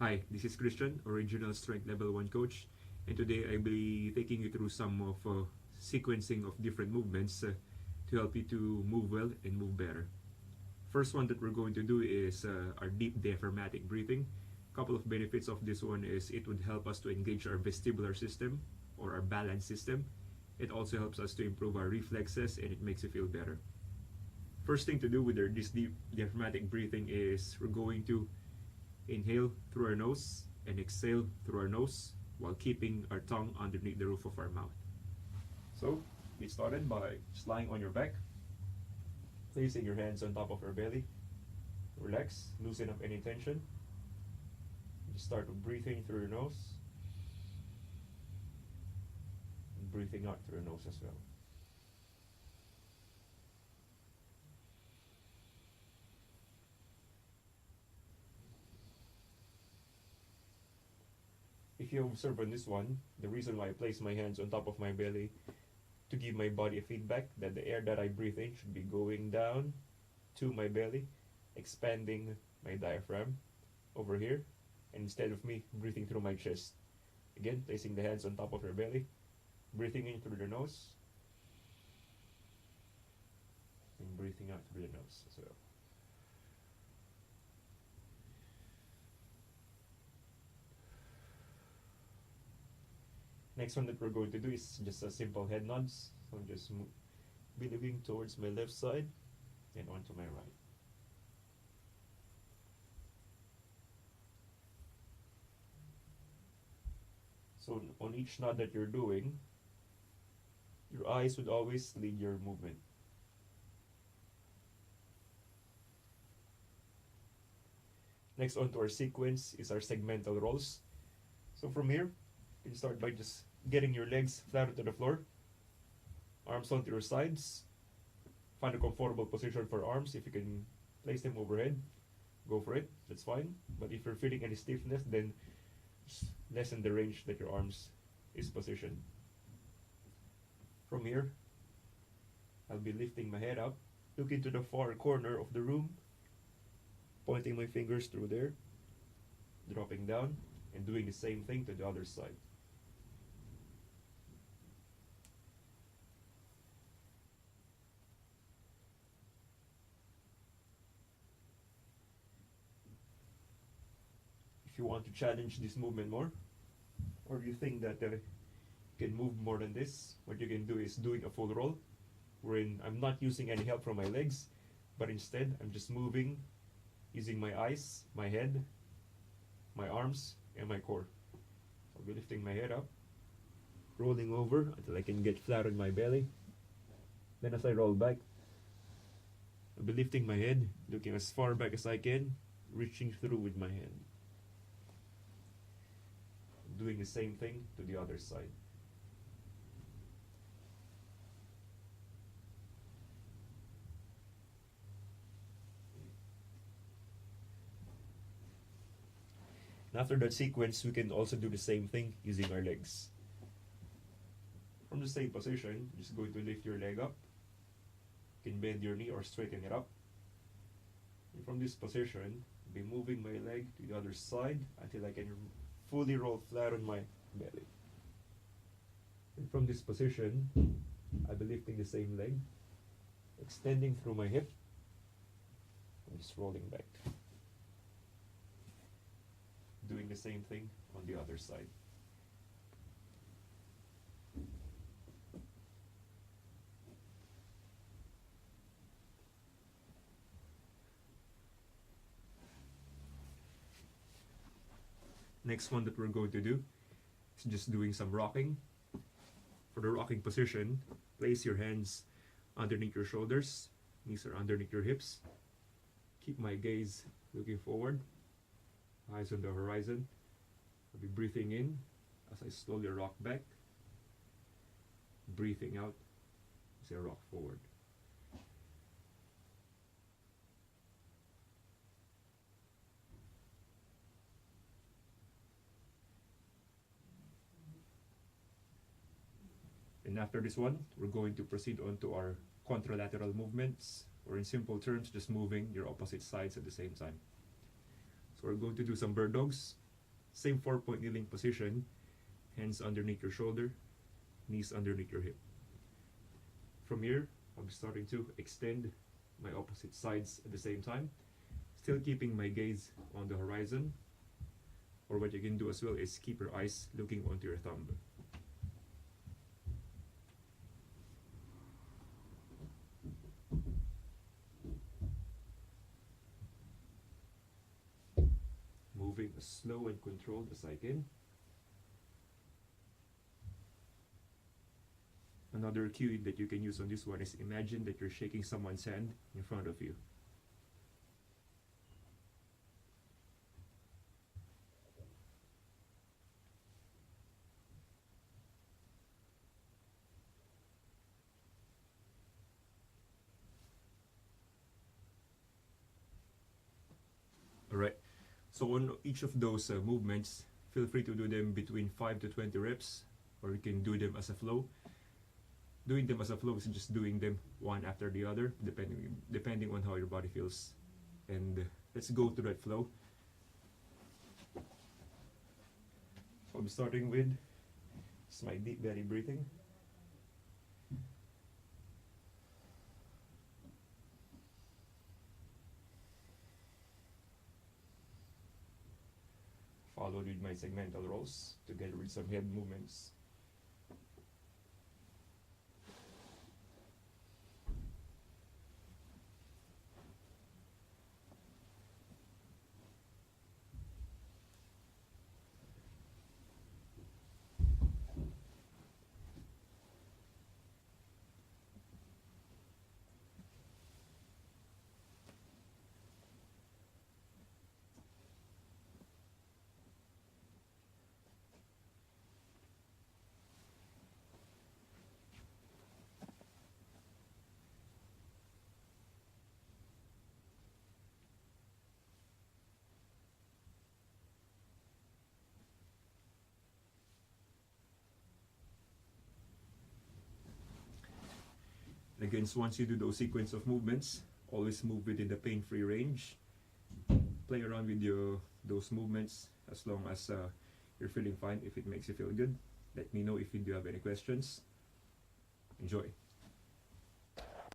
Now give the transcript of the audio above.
Hi, this is Christian, original strength level 1 coach, and today I'll be taking you through some of sequencing of different movements to help you to move well and move better. First one that we're going to do is our deep diaphragmatic breathing. Couple of benefits of this one is it would help us to engage our vestibular system or our balance system. It also helps us to improve our reflexes and it makes you feel better. First thing to do with this deep diaphragmatic breathing is we're going to inhale through our nose and exhale through our nose while keeping our tongue underneath the roof of our mouth. So, get started by just lying on your back, placing your hands on top of your belly. Relax, loosen up any tension. Just start breathing through your nose and breathing out through your nose as well. If you observe on this one, the reason why I place my hands on top of my belly to give my body a feedback that the air that I breathe in should be going down to my belly, expanding my diaphragm over here, and instead of me breathing through my chest. Again, placing the hands on top of your belly, breathing in through the nose, and breathing out through the nose as well. Next one that we're going to do is just a simple head nods. So I'm just be looking towards my left side and onto my right. So on each nod that you're doing, your eyes would always lead your movement. Next onto our sequence is our segmental rolls. So from here, you can start by just getting your legs flat onto the floor, arms onto your sides. Find a comfortable position for arms. If you can place them overhead, go for it, that's fine. But if you're feeling any stiffness, then just lessen the range that your arms is positioned. From here, I'll be lifting my head up, looking to the far corner of the room, pointing my fingers through there, dropping down, and doing the same thing to the other side. If you want to challenge this movement more, or you think that you can move more than this, what you can do is doing a full roll, wherein I'm not using any help from my legs, but instead I'm just moving using my eyes, my head, my arms, and my core. I'll be lifting my head up, rolling over until I can get flat on my belly. Then as I roll back, I'll be lifting my head, looking as far back as I can, reaching through with my hand. Doing the same thing to the other side. And after that sequence, we can also do the same thing using our legs. From the same position, just going to lift your leg up. You can bend your knee or straighten it up. And from this position, be moving my leg to the other side until I can fully roll flat on my belly. And from this position, I'll be lifting the same leg, extending through my hip, and just rolling back. Doing the same thing on the other side. Next one that we're going to do is just doing some rocking. For the rocking position, place your hands underneath your shoulders, knees are underneath your hips. Keep my gaze looking forward, eyes on the horizon. I'll be breathing in as I slowly rock back, breathing out as I rock forward. And after this one, we're going to proceed on to our contralateral movements, or in simple terms, just moving your opposite sides at the same time. So we're going to do some bird dogs. Same 4-point kneeling position, hands underneath your shoulder, knees underneath your hip. From here, I'll be starting to extend my opposite sides at the same time, still keeping my gaze on the horizon. Or what you can do as well is keep your eyes looking onto your thumb. Moving as slow and controlled as I can. Another cue that you can use on this one is imagine that you're shaking someone's hand in front of you. Alright, so on each of those movements, feel free to do them between 5 to 20 reps, or you can do them as a flow. Doing them as a flow is just doing them one after the other, depending on how your body feels. And let's go to that flow. So I'm starting with my deep belly breathing. Followed with my segmental rolls, together with some head movements. And again, once you do those sequence of movements, always move within the pain-free range. Play around with those movements as long as you're feeling fine. If it makes you feel good, let me know if you do have any questions. Enjoy.